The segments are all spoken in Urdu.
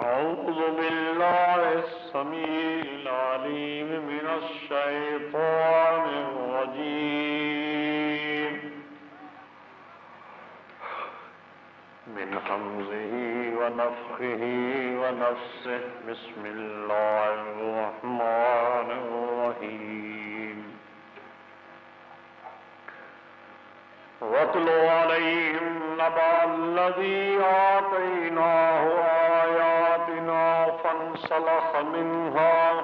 أعوذ بالله السميع العليم من الشيطان الرجيم من همزه ونفخه ونفسه بسم الله الرحمن الرحيم واتل عليهم نبأ الذي آتيناه آياتنا فانسلخ منها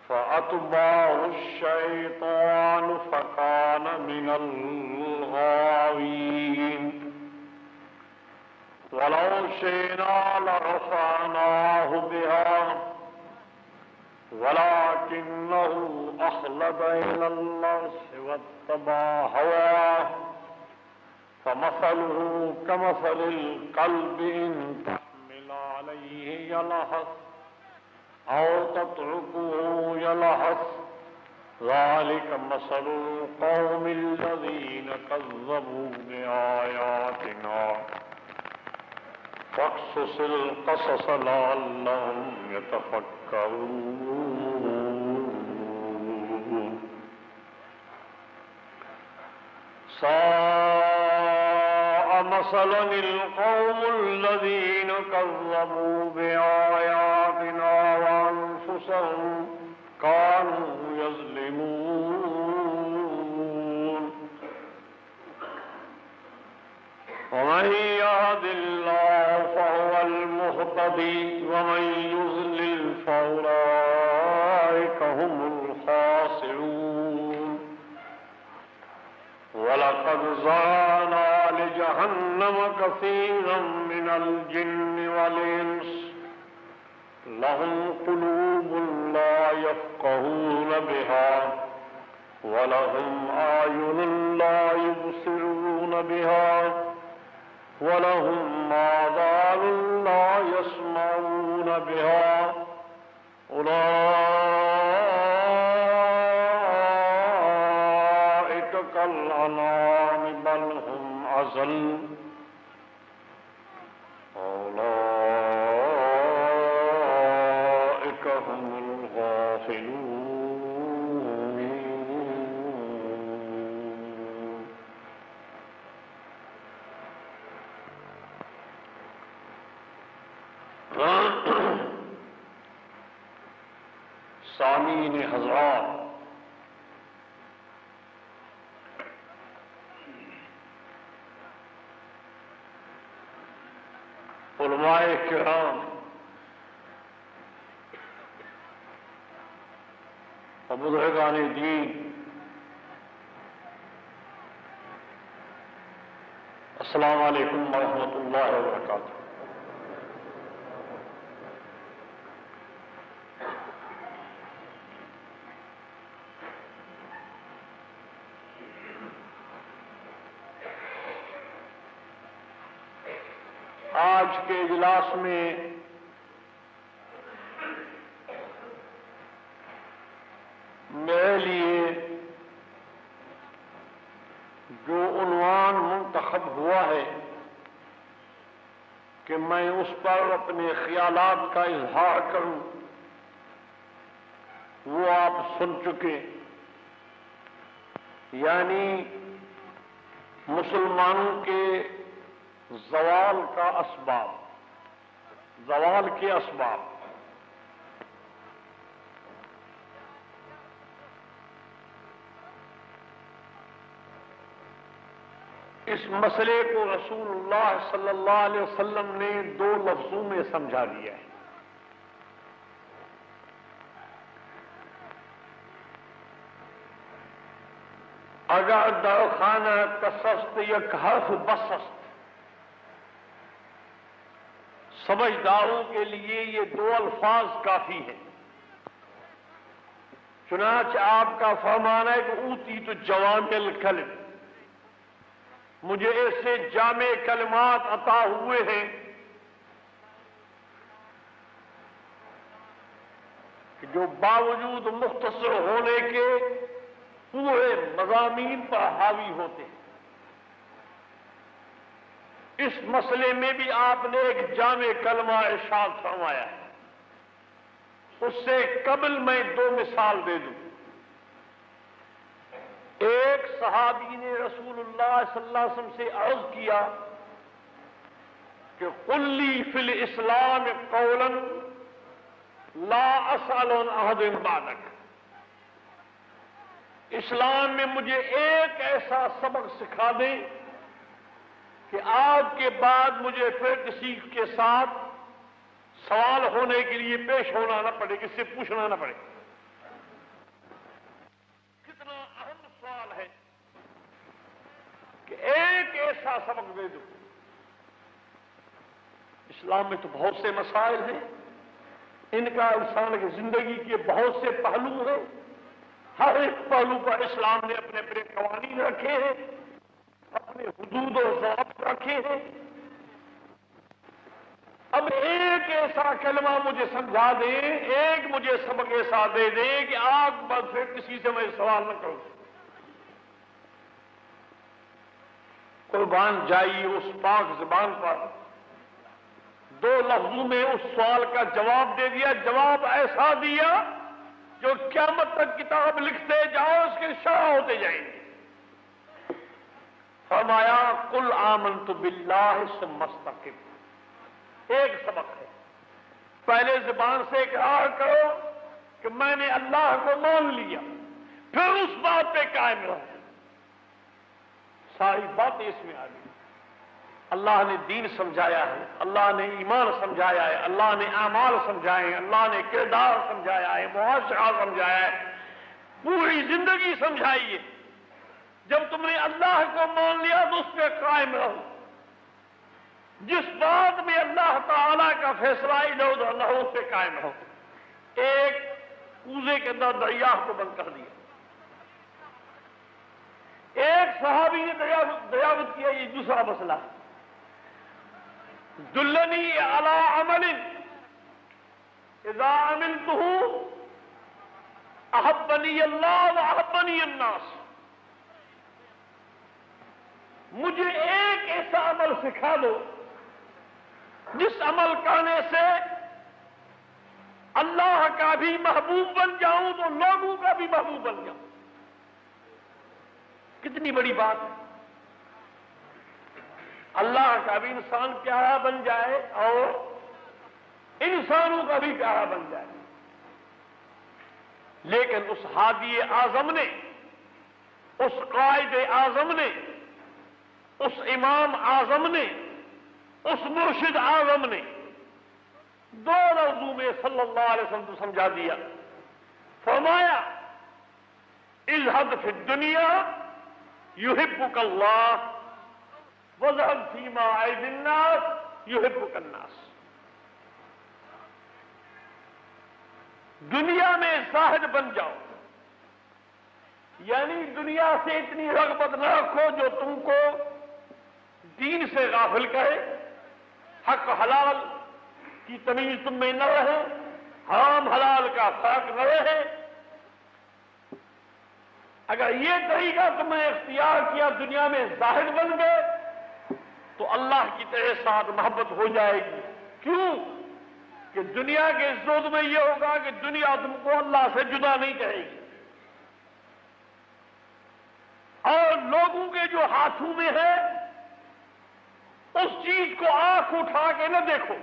فأتبعه الشيطان فكان من الغاوين ولو شئنا لرفعناه بها ولكنه أخلد إلى الأرض واتبع هواه فمثله كمثل الكلب إن تحمل عليه يلهث أو تتركه يلهث ذلك مثل القوم الذين كذبوا بآياتنا فاقصص القصص لعلهم يتفكرون ساء مثلا القوم الذين كذبوا بآياتنا وأنفسهم كانوا يظلمون ومن يهد الله فهو المهتدي ومن يضلل فأولئك هم الخاسرون ولقد زرعنا لجهنم كثيرا من الجن والإنس لهم قلوب لا يفقهون بها ولهم أعين لا يبصرون بها ولهم آذان لا يسمعون بها أولئك كالأنعام بل هم أضل أولئك هم الغافلون سامعین حضرات، علماء کرام و بزرگان دین، السلام علیکم ورحمۃ اللہ وبرکاتہ۔ آج کے اجلاس میں میرے لیے جو عنوان منتخب ہوا ہے کہ میں اس پر اپنے خیالات کا اظہار کروں، وہ آپ سن چکے، یعنی مسلمانوں کے زوال کا اسباب، زوال کے اسباب۔ اس مسئلے کو رسول اللہ صلی اللہ علیہ وسلم نے دو لفظوں میں سمجھا دیا ہے۔ اگر درخانہ کسست یک حرف بسست، سمجھداروں کے لیے یہ دو الفاظ کافی ہیں۔ چنانچہ آپ کا فرمان ہے کہ اوتی تو جوامع الکلم، مجھے ایسے جامع کلمات عطا ہوئے ہیں کہ جو باوجود مختصر ہونے کے پورے مضامین پر حاوی ہوتے ہیں۔ اس مسئلے میں بھی آپ نے ایک جامع کلمہ ارشاد فرمایا ہے. اس سے قبل میں دو مثال دے دوں. ایک صحابی نے رسول اللہ صلی اللہ علیہ وسلم سے عرض کیا کہ قل لی فی الاسلام قولا لا اسأل عن احد بعدک. اسلام میں مجھے ایک ایسا سبق سکھا دیں کہ آپ کے بعد مجھے پھر کسی کے ساتھ سوال ہونے کے لیے پیش ہونا نہ پڑے، کسی سے پوچھنا نہ پڑے. کتنا اہم سوال ہے کہ ایک ایسا سبق دے دو. اسلام میں تو بہت سے مسائل ہیں، ان کا انسان کی زندگی کے بہت سے پہلو ہیں. ہر ایک پہلو پر اسلام نے اپنے اپنے قوانین رکھے ہیں، اپنے حدود و ضابط رکھے ہیں. اب ایک ایسا کلمہ مجھے سمجھا دیں، ایک مجھے سبق ایسا دے دیں کہ آج بعد پھر کسی سے میں سوال نہ کروں. قربان جائیے اس پاک زبان پر دو لفظوں میں اس سوال کا جواب دے دیا. جواب ایسا دیا جو قیامت تک کتاب لکھتے جاؤ اس کے شرح ہوتے جائیں گے. فرمایا قل آمنت باللہ ثم استقم. ایک سبق ہے، پہلے زبان سے اقرار کرو کہ میں نے اللہ کو مان لیا، پھر اس بات پہ قائم رہو. ساری باتیں اس میں آ گئی. اللہ نے دین سمجھایا ہے، اللہ نے ایمان سمجھایا ہے، اللہ نے اعمال سمجھائے ہیں، اللہ نے کردار سمجھایا ہے، معاشرہ سمجھایا ہے، پوری زندگی سمجھائی ہے. جب تم نے اللہ کو مان لیا تو اس پہ قائم رہو. جس بات میں اللہ تعالی کا فیصلہ نہ ہو اس پہ قائم رہو. ایک کوزے کے اندر دریا کو بند کر دیا. ایک صحابی نے دریافت کیا. یہ دوسرا مسئلہ، دلنی علی عمل اذا عملتہ احبنی اللہ واحبنی الناس. مجھے ایک ایسا عمل سکھا دو جس عمل کرنے سے اللہ کا بھی محبوب بن جاؤں تو لوگوں کا بھی محبوب بن جاؤں. کتنی بڑی بات ہے. اللہ کا بھی انسان پیارا بن جائے اور انسانوں کا بھی پیارا بن جائے. لیکن اس ہادی اعظم نے، اس قائد اعظم نے، اس امام اعظم نے، اس مرشد اعظم نے دو لفظوں میں صلی اللہ علیہ وسلم کو سمجھا دیا. فرمایا اذهب فی الدنیا یحبک اللہ واذهب فیما عند الناس یحبک الناس. دنیا میں زاہد بن جاؤ، یعنی دنیا سے اتنی رغبت نہ رکھو جو تم کو دین سے غافل کرے، حق حلال کی تمیز تم میں نہ رہے، حرام حلال کا فرق نہ رہے. اگر یہ طریقہ تم نے اختیار کیا، دنیا میں زاہد بن گئے، تو اللہ کی تیرے ساتھ محبت ہو جائے گی. کیوں کہ دنیا کے زود میں یہ ہوگا کہ دنیا تم کو اللہ سے جدا نہیں کرے گی، اور لوگوں کے جو ہاتھوں میں ہے اس چیز کو آنکھ اٹھا کے نہ دیکھو.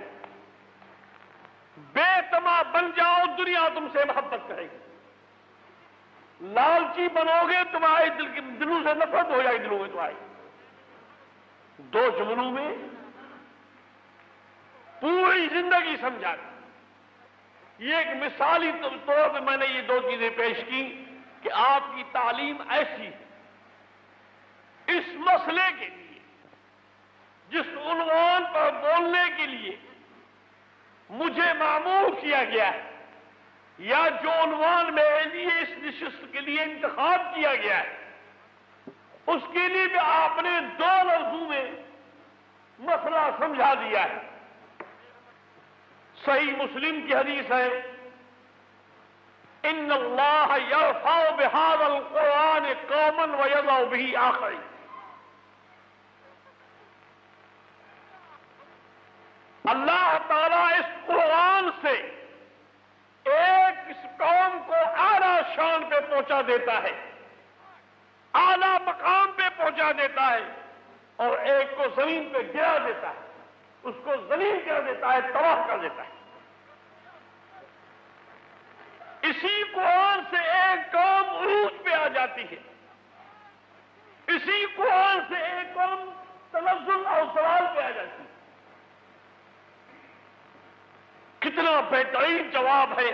بے تما بن جاؤ، دنیا تم سے محبت کرے گی. لالچی بنو گے، تمہارے دلوں سے نفرت ہو جائے گی دلوں میں تمہاری. دو جملوں میں پوری زندگی سمجھا. یہ ایک مثالی طور پہ میں نے یہ دو چیزیں پیش کی کہ آپ کی تعلیم ایسی ہے. اس مسئلے کے لیے جس عنوان پر بولنے کے لیے مجھے مامور کیا گیا ہے، یا جو عنوان میرے لیے اس نشست کے لیے انتخاب کیا گیا ہے، اس کے لیے بھی آپ نے دو لفظوں میں مسئلہ سمجھا دیا ہے. صحیح مسلم کی حدیث ہے، ان اللہ یرفع بہذا القرآن قوما ویضع بہ آخرین. اللہ تعالیٰ اس قرآن سے ایک اس قوم کو اعلیٰ شان پہ پہنچا دیتا ہے، اعلیٰ مقام پہ پہنچا دیتا ہے، اور ایک کو زمین پہ گرا دیتا ہے، اس کو ذلیل کر دیتا ہے، تباہ کر دیتا ہے۔ اسی قرآن سے ایک قوم عروج پہ آ جاتی ہے، اسی قرآن سے ایک قوم تنزل اور زوال پہ آ جاتی ہے۔ کتنا بہترین جواب ہے،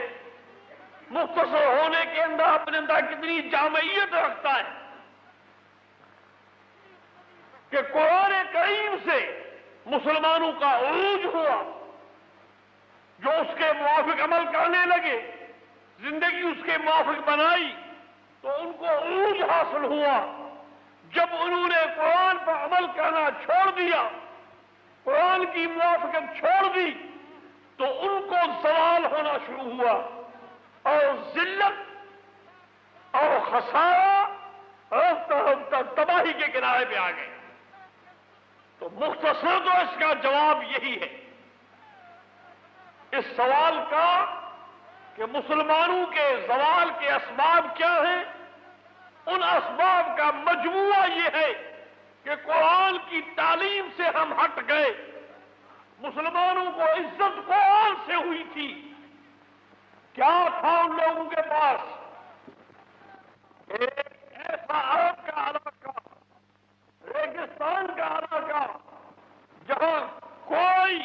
مختصر ہونے کے اندر اپنے اندر کتنی جامعیت رکھتا ہے کہ قرآن کریم سے مسلمانوں کا عروج ہوا، جو اس کے موافق عمل کرنے لگے، زندگی اس کے موافق بنائی تو ان کو عروج حاصل ہوا۔ جب انہوں نے قرآن پر عمل کرنا چھوڑ دیا، قرآن کی موافقت چھوڑ دی، تو ان کو زوال ہونا شروع ہوا اور ذلت اور خسارہ رفتہ رفتہ تباہی کے کنارے پہ آ گئے۔ تو مختصر تو اس کا جواب یہی ہے، اس سوال کا کہ مسلمانوں کے زوال کے اسباب کیا ہیں، ان اسباب کا مجموعہ یہ ہے کہ قرآن کی تعلیم سے ہم ہٹ گئے۔ مسلمانوں کو عزت قرآن سے ہوئی تھی، کیا تھا ان لوگوں کے پاس؟ ایک ایسا عرب کا علاقہ، ریگستان کا علاقہ، جہاں کوئی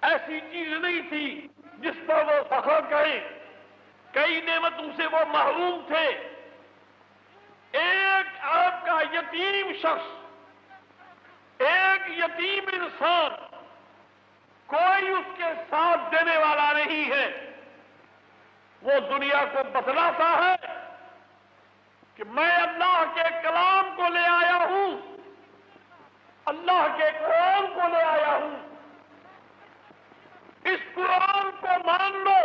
ایسی چیز نہیں تھی جس پر وہ فخر کریں، کئی نعمتوں سے وہ محروم تھے۔ ایک عرب کا یتیم شخص، ایک یتیم انسان، کوئی اس کے ساتھ دینے والا نہیں ہے، وہ دنیا کو بتلاتا ہے کہ میں اللہ کے کلام کو لے آیا ہوں، اللہ کے قرآن کو لے آیا ہوں، اس قرآن کو مان لو،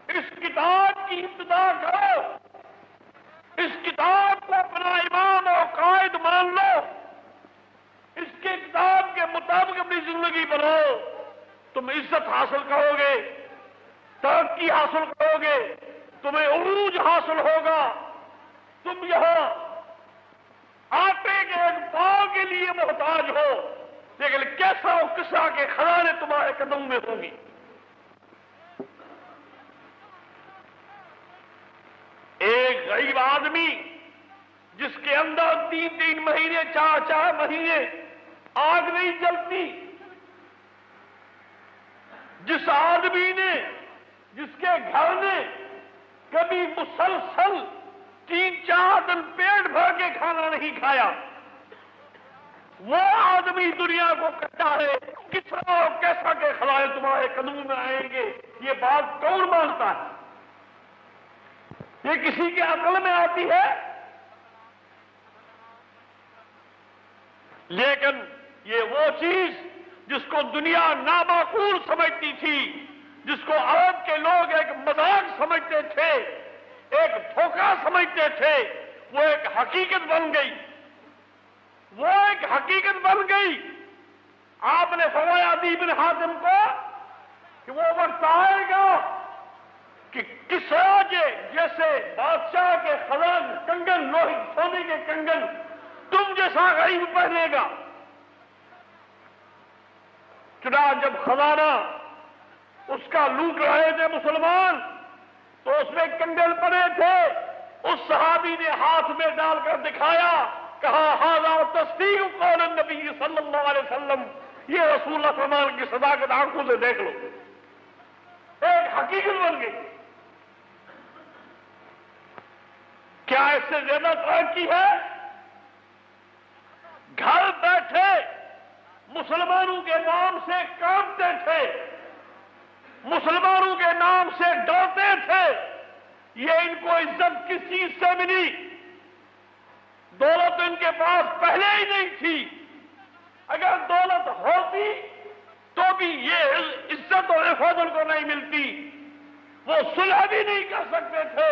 اس کتاب کی ابتدا کرو، اس کتاب کو اپنا امام اور قائد مان لو، اس کے کتاب کے مطابق اپنی زندگی بناؤ، تم عزت حاصل کرو گے، ترقی حاصل کرو گے، تمہیں عروج حاصل ہوگا۔ تم یہاں آٹے کے ایک پاؤ کے لیے محتاج ہو، لیکن کیسا اور کسا کے خزانے تمہارے قدم میں ہوں گی۔ ایک غریب آدمی جس کے اندر 3 مہینے 4 مہینے آگ نہیں جلتی، جس آدمی نے، جس کے گھر نے کبھی مسلسل 3-4 دن پیٹ بھر کے کھانا نہیں کھایا، وہ آدمی دنیا کو کہتا ہے کس اور کیسا کے خلائے تمہارے قدموں میں آئیں گے، یہ بات کون مانتا ہے؟ یہ کسی کے عقل میں آتی ہے؟ لیکن یہ وہ چیز جس کو دنیا نامعقول سمجھتی تھی، جس کو عرب کے لوگ ایک مذاق سمجھتے تھے، ایک دھوکہ سمجھتے تھے، وہ ایک حقیقت بن گئی، وہ ایک حقیقت بن گئی۔ آپ نے فرمایا عدی بن حاتم کو کہ وہ وقت آئے گا کہ کسرا جیسے بادشاہ کے خزان کنگن، لوہی سونے کے کنگن تم جیسا غریب پہنے گا۔ چنانچہ جب خزانہ اس کا لوٹ رہے تھے مسلمان، تو اس میں کنگن پڑے تھے، اس صحابی نے ہاتھ میں ڈال کر دکھایا، کہا ھذا تصدیق قول النبی صلی اللہ علیہ وسلم، یہ رسول اللہ صلی اللہ علیہ وسلم کی صداقت آنکھوں سے دیکھ لو، ایک حقیقت بن گئی۔ کیا اس سے زیادہ ترقی ہے؟ گھر بیٹھے مسلمانوں کے نام سے کانپتے تھے، مسلمانوں کے نام سے ڈرتے تھے۔ یہ ان کو عزت کس چیز سے ملی؟ دولت ان کے پاس پہلے ہی نہیں تھی، اگر دولت ہوتی تو بھی یہ عزت اور عفت ان کو نہیں ملتی، وہ صلح بھی نہیں کر سکتے تھے۔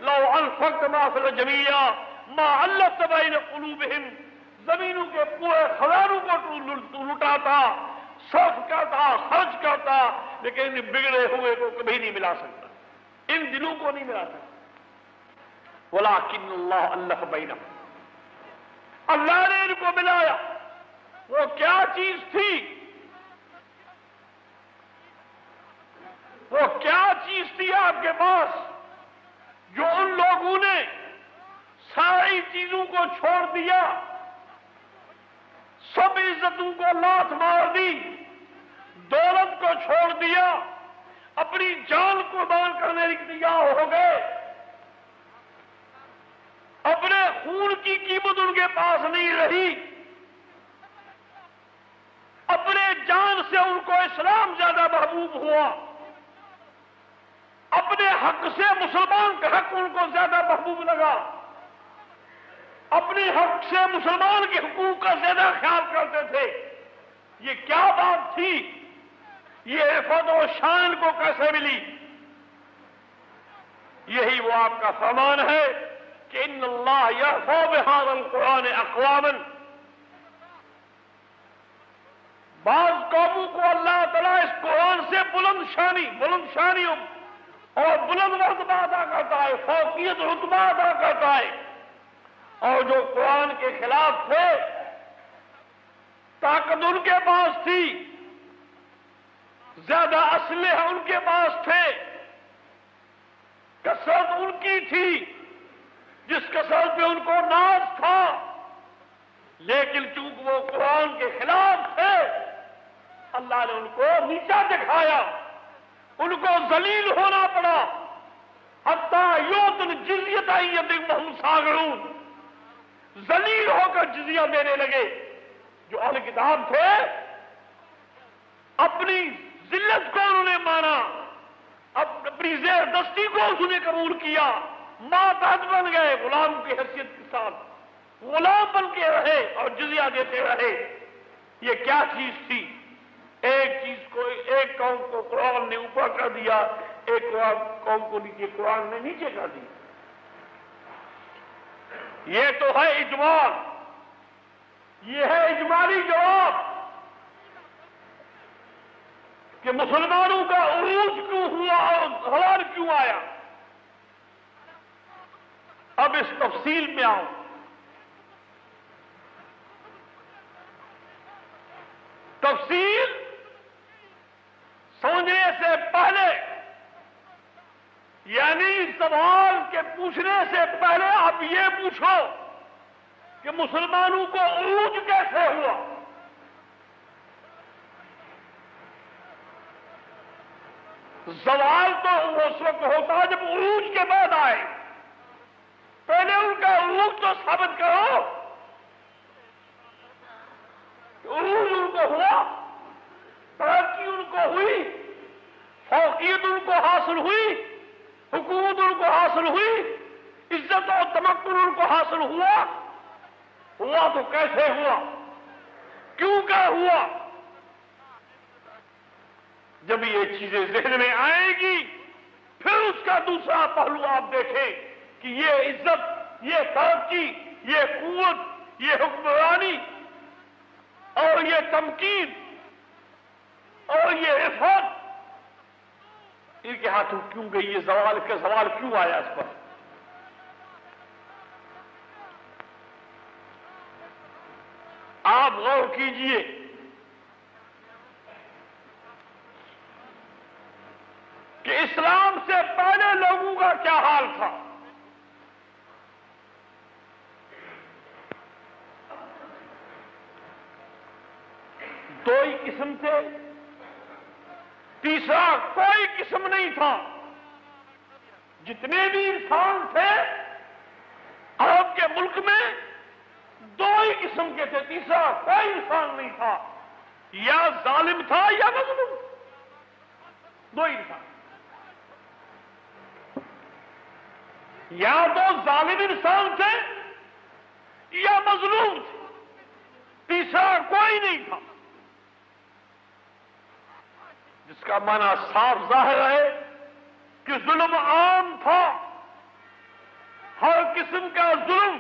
لو انفقت ما فی الجمیع ما الفت بین قلوبہم، زمینوں کے پورے خزانوں کو لٹاتا، صرف کرتا، خرچ کرتا، لیکن ان بگڑے ہوئے کو کبھی نہیں ملا سکتا، ان دلوں کو نہیں ملا سکتا۔ وَلَٰكِنَّ اللَّهَ أَلَّفَ بَيْنَهُمْ، اللہ نے ان کو ملایا۔ وہ کیا چیز تھی؟ وہ کیا چیز تھی آپ کے پاس جو ان لوگوں نے ساری چیزوں کو چھوڑ دیا، سب عزتوں کو لات مار دی، دولت کو چھوڑ دیا، اپنی جان قربان کرنے کے تیار ہو گئے، اپنے خون کی قیمت ان کے پاس نہیں رہی، اپنے جان سے ان کو اسلام زیادہ محبوب ہوا، اپنے حق سے مسلمان کا حق ان کو زیادہ محبوب لگا، اپنے حق سے مسلمان کے حقوق کا زیادہ خیال کرتے تھے۔ یہ کیا بات تھی؟ یہ عفت و شان کو کیسے ملی؟ یہی وہ آپ کا فرمان ہے کہ ان اللہ یرفع بہذا القرآن اقواما، بعض قوموں کو اللہ تعالیٰ اس قرآن سے بلند شانی اور بلند رتبہ ادا کرتا ہے، فوقیت رتبہ ادا کرتا ہے، اور جو قرآن کے خلاف تھے، طاقت ان کے پاس تھی، زیادہ اسلحے ان کے پاس تھے، کثرت ان کی تھی، جس کثرت پہ ان کو ناز تھا، لیکن چونکہ وہ قرآن کے خلاف تھے، اللہ نے ان کو نیچا دکھایا، ان کو ذلیل ہونا پڑا، حتیٰ یؤتوا الجزیۃ عن یدٍ وہم صاغرون، ذلیل ہو کر جزیہ دینے لگے۔ جو اہل کتاب تھے، اپنی ذلت کو انہوں نے مانا، اپنی زیر دستی کو انہوں نے قبول کیا، ماتحت بن گئے، غلام کی حیثیت کے ساتھ غلام بن کے رہے اور جزیہ دیتے رہے۔ یہ کیا چیز تھی؟ ایک چیز کو، ایک قوم کو قرآن نے اوپر کر دیا، ایک قوم کو نیچے، قرآن نے نیچے کر دیا۔ یہ تو ہے اجمال، یہ ہے اجمالی جواب کہ مسلمانوں کا عروج کیوں ہوا اور زوال کیوں آیا۔ اب اس تفصیل میں آؤں۔ تفصیل سمجھنے سے پہلے، یعنی سوال کے پوچھنے سے پہلے آپ یہ پوچھو کہ مسلمانوں کو عروج کیسے ہوا؟ زوال تو اس وقت ہوتا ہے جب عروج کے بعد آئے، پہلے ان کا عروج تو ثابت کرو۔ عروج ان کو ہوا، ترقی ان کو ہوئی، فوقیت ان کو حاصل ہوئی، حکومت ان کو حاصل ہوئی، عزت و تمکن ان کو حاصل ہوا تو کیسے ہوا؟ کیوں کیا ہوا؟ جب یہ چیزیں ذہن میں آئیں گی، پھر اس کا دوسرا پہلو آپ دیکھیں کہ یہ عزت، یہ ترقی، یہ قوت، یہ حکمرانی اور یہ تمکین اور یہ عفت ان کے ہاتھوں کیوں گئی؟ یہ زوال کیوں آیا اس پر؟ آپ غور کیجئے کہ اسلام سے پہلے لوگوں کا کیا حال تھا۔ دو ہی قسم تھے، تیسرا کوئی قسم نہیں تھا۔ جتنے بھی انسان تھے عرب کے ملک میں، دو ہی قسم کے تھے، تیسرا کوئی انسان نہیں تھا، یا ظالم تھا یا مظلوم، دو ہی انسان، یا تو ظالم انسان تھے یا مظلوم تھے، تیسرا کوئی نہیں تھا، جس کا معنی صاف ظاہر ہے کہ ظلم عام تھا، ہر قسم کا ظلم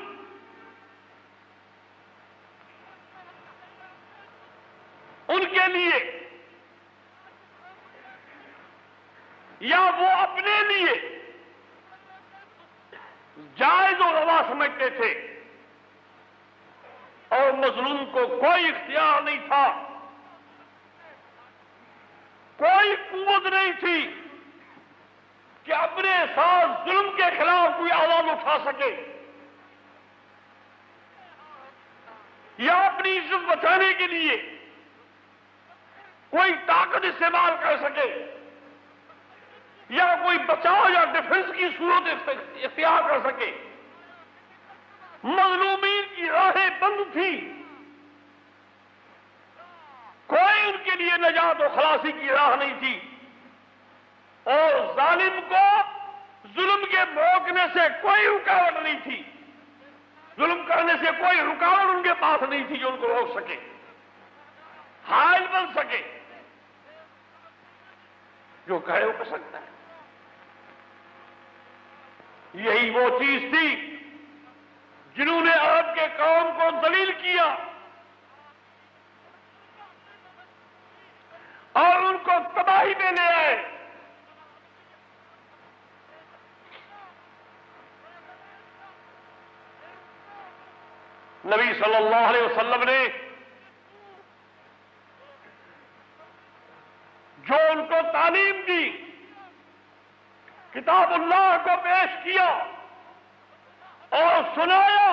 کے لیے یا وہ اپنے لیے جائز و روا سمجھتے تھے اور مظلوم کو کوئی اختیار نہیں تھا، کوئی قوت نہیں تھی کہ اپنے ساتھ ظلم کے خلاف کوئی آواز اٹھا سکے یا اپنی عزت بچانے کے لیے کوئی طاقت استعمال کر سکے یا کوئی بچاؤ یا ڈیفنس کی صورت اختیار کر سکے۔ مظلومین کی راہیں بند تھی، کوئی ان کے لیے نجات و خلاصی کی راہ نہیں تھی، اور ظالم کو ظلم کے بھوگنے سے کوئی رکاوٹ نہیں تھی، ظلم کرنے سے کوئی رکاوٹ ان کے پاس نہیں تھی جو ان کو روک سکے، حائل بن سکے۔ جو کہے وہ کر سکتا ہے۔ یہی وہ چیز تھی جنہوں نے عرب کے قوم کو ذلیل کیا اور ان کو تباہی میں لے آئے۔ نبی صلی اللہ علیہ وسلم نے جو ان کو تعلیم دی، کتاب اللہ کو پیش کیا اور سنایا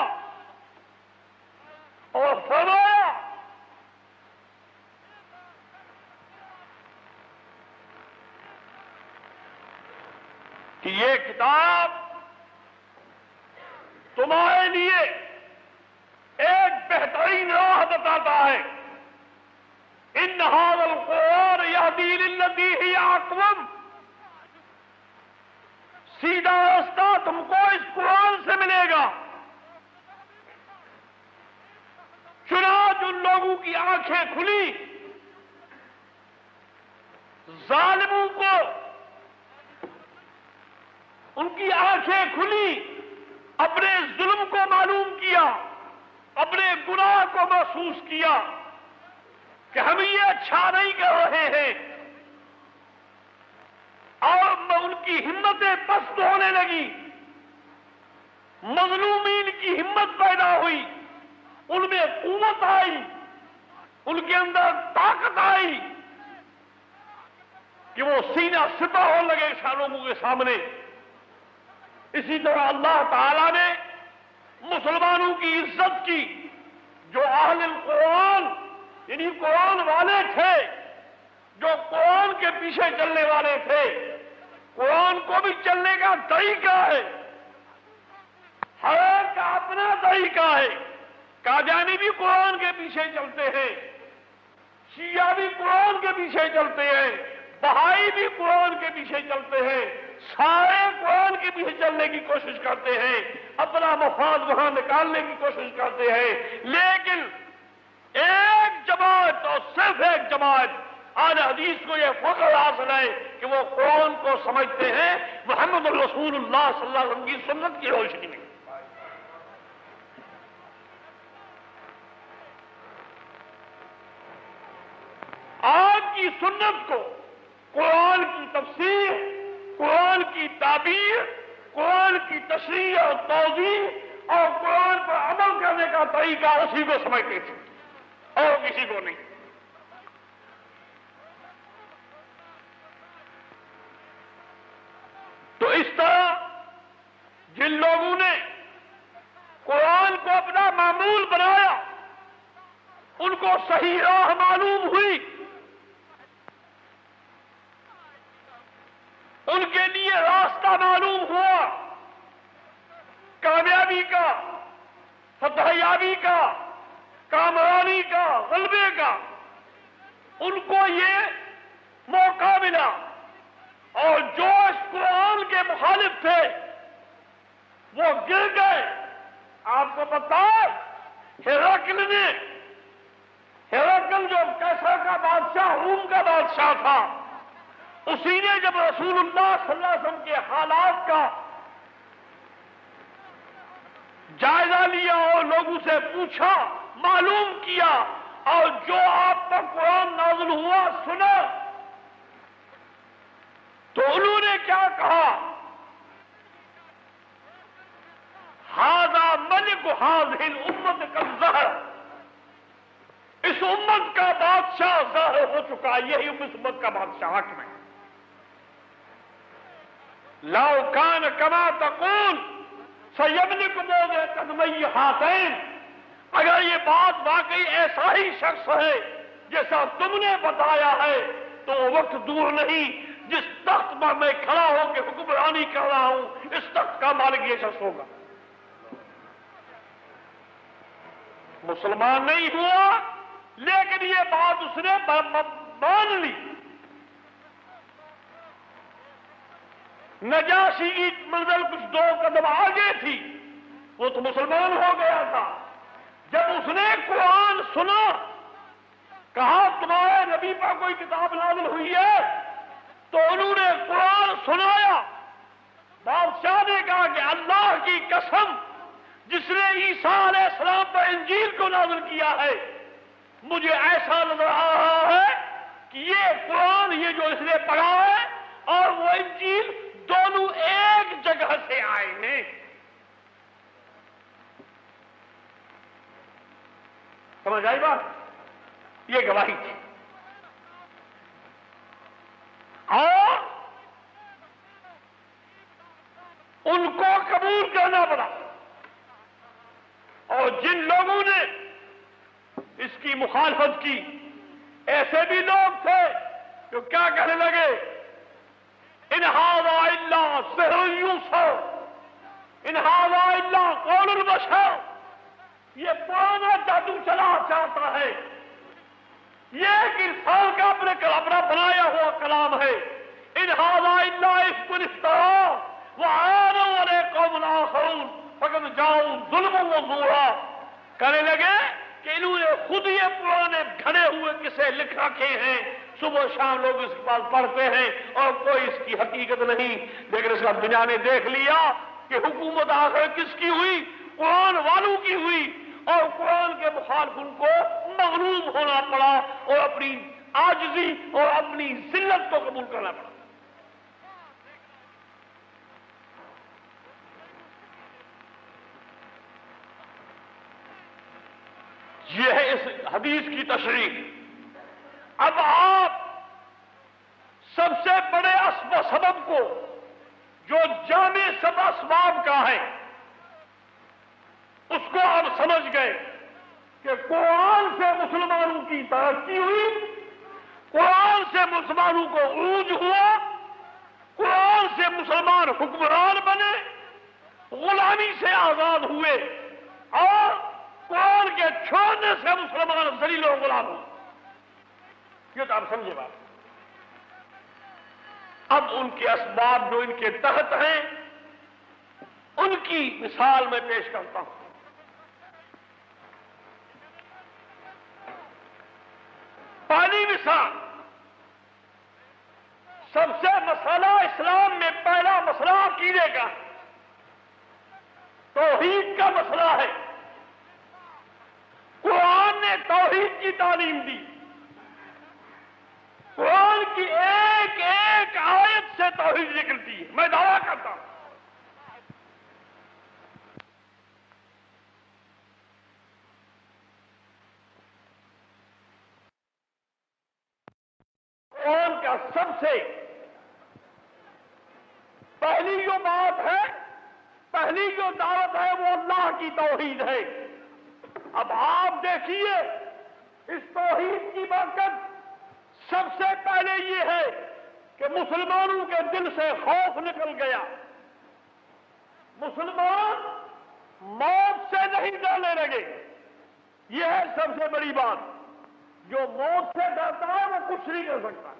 اور فرمایا کہ یہ کتاب تمہارے لیے ایک بہترین راہ بتاتا ہے۔ ان ھذا القرآن یہدی للتی ہی اقوم، سیدھا راستہ تم کو اس قرآن سے ملے گا۔ چنانچہ ان لوگوں کی آنکھیں کھلی، ظالموں کو ان کی آنکھیں کھلی، اپنے ظلم کو معلوم کیا، اپنے گناہ کو محسوس کیا کہ ہم یہ اچھا نہیں کر رہے ہیں، اور ان کی ہمتیں پست ہونے لگی، مظلومین کی ہمت پیدا ہوئی، ان میں قوت آئی، ان کے اندر طاقت آئی کہ وہ سینہ سپر ہونے لگے لوگوں کے سامنے۔ اسی طرح اللہ تعالی نے مسلمانوں کی عزت کی، جو اہل القرآن یعنی قرآن والے تھے، جو قرآن کے پیچھے چلنے والے تھے۔ قرآن کو بھی چلنے کا طریقہ ہے، ہر ایک کا اپنا طریقہ ہے۔ قادیانی بھی قرآن کے پیچھے چلتے ہیں، شیعہ بھی قرآن کے پیچھے چلتے ہیں، بہائی بھی قرآن کے پیچھے چلتے ہیں، سارے قرآن کے پیچھے چلنے کی کوشش کرتے ہیں، اپنا مفاد وہاں نکالنے کی کوشش کرتے ہیں، لیکن ایک جماعت اور صرف ایک جماعت اہل حدیث کو یہ فخر حاصل ہے کہ وہ قرآن کو سمجھتے ہیں محمد رسول اللہ صلی اللہ علیہ وسلم کی سنت کی روشنی میں۔ آپ کی سنت کو قرآن کی تفسیر، قرآن کی تعبیر، قرآن کی تشریح اور توضیح اور قرآن پر عمل کرنے کا طریقہ اسی کو سمجھتے تھے اور کسی کو نہیں۔ تو اس طرح جن لوگوں نے قرآن کو اپنا معمول بنایا، ان کو صحیح راہ معلوم ہوئی، ان کے لیے راستہ معلوم ہوا کامیابی کا، فتح یابی کا، کامرانی کا، غلبے کا، ان کو یہ موقع ملا، اور جو اس قرآن کے مخالف تھے وہ گر گئے۔ آپ کو پتا ہے ہرقل جو کیسر کا بادشاہ، روم کا بادشاہ تھا، اسی نے جب رسول اللہ صلی اللہ علیہ وسلم کے حالات کا جائزہ لیا اور لوگوں سے پوچھا، معلوم کیا، اور جو آپ قرآن نازل ہوا سنا تو انہوں نے کیا کہا؟ ھذا ملک ھذہ الامت قد ظہر، اس امت کا بادشاہ ظاہر ہو چکا، یہی اس امت کا بادشاہ حاکم ہے۔ لو کان کما تقول سیملک موضع قدمی ہاتین، اگر یہ بات واقعی ایسا ہی شخص ہے جیسا تم نے بتایا ہے تو وقت دور نہیں جس تخت پر میں کھڑا ہو کے حکمرانی کر رہا ہوں اس تخت کا مالک یہ شخص ہوگا۔ مسلمان نہیں ہوا لیکن یہ بات اس نے مان لی۔ نجاشی کی منزل کچھ 2 قدم آگے تھی، وہ تو مسلمان ہو گیا تھا۔ جب اس نے قرآن سنا، کہا تمہارے نبی پر کوئی کتاب نازل ہوئی ہے، تو انہوں نے قرآن سنایا۔ بادشاہ نے کہا کہ اللہ کی قسم جس نے عیسیٰ علیہ السلام پر انجیل کو نازل کیا ہے، مجھے ایسا نظر آ رہا ہے کہ یہ قرآن، یہ جو اس نے پڑھا ہے اور وہ انجیل دونوں ایک جگہ سے آئے ہیں۔ سمجھ آئی بات؟ یہ گواہی تھی۔ اور ان کو قبول کرنا پڑا، اور جن لوگوں نے اس کی مخالفت کی ایسے بھی لوگ تھے جو کیا کہنے لگے، ان ھذا الا سحر یوسر، ان ھذا الا قول البشر، یہ پرانا جادو چلا چاہتا ہے، یہ ایک انسان کا اپنا بنایا ہوا کلام ہے۔ ان ھذا الا افک افترا وآنوا علیہ قوم آخرون فقد جاؤوا ظلما وزورا، کہنے لگے کہ انہوں نے خود یہ پرانے گھڑے ہوئے قصے لکھ رکھے ہیں، صبح شام لوگ اس کے پاس پڑھتے ہیں اور کوئی اس کی حقیقت نہیں۔ لیکن اس کا دنیا نے دیکھ لیا کہ حکومت آخر کس کی ہوئی؟ قرآن والوں کی ہوئی، اور قرآن کے مخالفوں کو مغلوب ہونا پڑا اور اپنی عاجزی اور اپنی ذلت کو قبول کرنا پڑا۔ یہ ہے اس حدیث کی تشریح۔ اب آپ سب سے بڑے سبب کو جو جامع سب اسباب کا ہے اس کو آپ سمجھ گئے کہ قرآن سے مسلمانوں کی ترقی ہوئی، قرآن سے مسلمانوں کو عروج ہوا، قرآن سے مسلمان حکمران بنے، غلامی سے آزاد ہوئے، اور قرآن کے چھوڑنے سے مسلمان ذلیل و غلام ہوئے۔ یہ تو آپ سمجھے بات۔ اب ان کے اسباب جو ان کے تحت ہیں ان کی مثال میں پیش کرتا ہوں۔ پہلی مثال، سب سے مسئلہ اسلام میں پہلا مسئلہ عقیدے کا، توحید کا مسئلہ ہے۔ قرآن نے توحید کی تعلیم دی، قرآن کی ایک ایک آیت سے توحید نکلتی ہے، میں دعویٰ کرتا ہوں۔ قرآن کا سب سے پہلی جو بات ہے، پہلی جو دعوت ہے وہ اللہ کی توحید ہے۔ اب آپ دیکھیے اس توحید کی برکت سب سے پہلے یہ ہے کہ مسلمانوں کے دل سے خوف نکل گیا، مسلمان موت سے نہیں ڈرنے لگے۔ یہ ہے سب سے بڑی بات۔ جو موت سے ڈرتا ہے وہ کچھ نہیں کر سکتا۔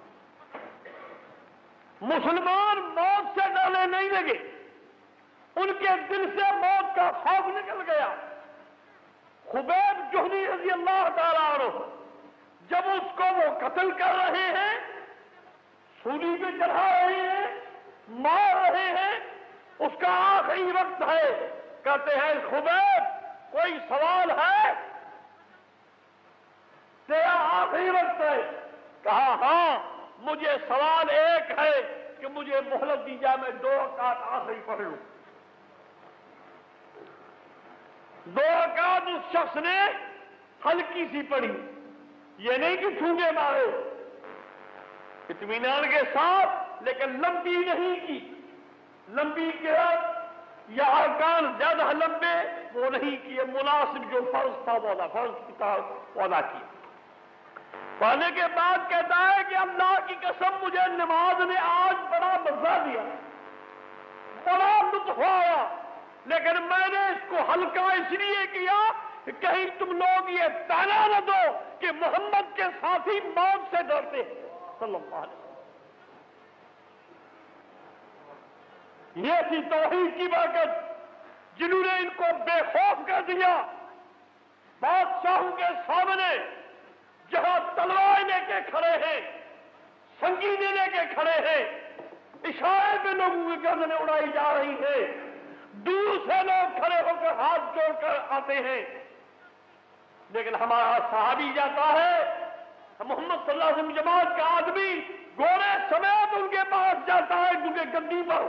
مسلمان موت سے ڈرنے نہیں لگے، ان کے دل سے موت کا خوف نکل گیا۔ خبیب جوہنی رضی اللہ تعالیٰ عنہ جب اس کو وہ قتل کر رہے ہیں، سولی پہ چڑھا رہے ہیں، مار رہے ہیں، اس کا آخری وقت ہے، کہتے ہیں خبیب کوئی سوال ہے؟ تیرا آخری وقت مجھے سوال ایک ہے کہ مجھے مہلت دی جائے، میں 2 رکعت آخری پڑھ لوں۔ 2 رکعت اس شخص نے ہلکی سی پڑھی، یہ نہیں کہ ٹھونگے مارے، اطمینان کے ساتھ، لیکن لمبی نہیں کی۔ لمبی قرات یا ارکان زیادہ لمبے وہ نہیں کیے، مناسب جو فرض تھا وہ فرض کی طرح ادا کیا۔ پڑھنے کے بعد کہتا ہے کہ اللہ کی قسم مجھے نماز نے آج بڑا مزہ دیا، بڑا لطف آیا، لیکن میں نے اس کو ہلکا اس لیے کیا کہ کہیں تم لوگ یہ طعنہ نہ دو کہ محمد کے ساتھی موت سے ڈرتے ہیں صلی اللہ علیہ وسلم۔ یہ تھی توحید کی برکت، جنہوں نے ان کو بے خوف کر دیا۔ بادشاہوں کے سامنے جہاں تلوار لے کے کھڑے ہیں، سنگینے لے کے کھڑے ہیں، اشارے پہ لوگوں کی گردنیں اڑائی جا رہی ہیں، دور سے لوگ کھڑے ہو کر ہاتھ جوڑ کر آتے ہیں، لیکن ہمارا صحابی جاتا ہے، محمد صلی اللہ علیہ وسلم جماعت کا آدمی گھوڑے سمیت ان کے پاس جاتا ہے کیونکہ گدی پر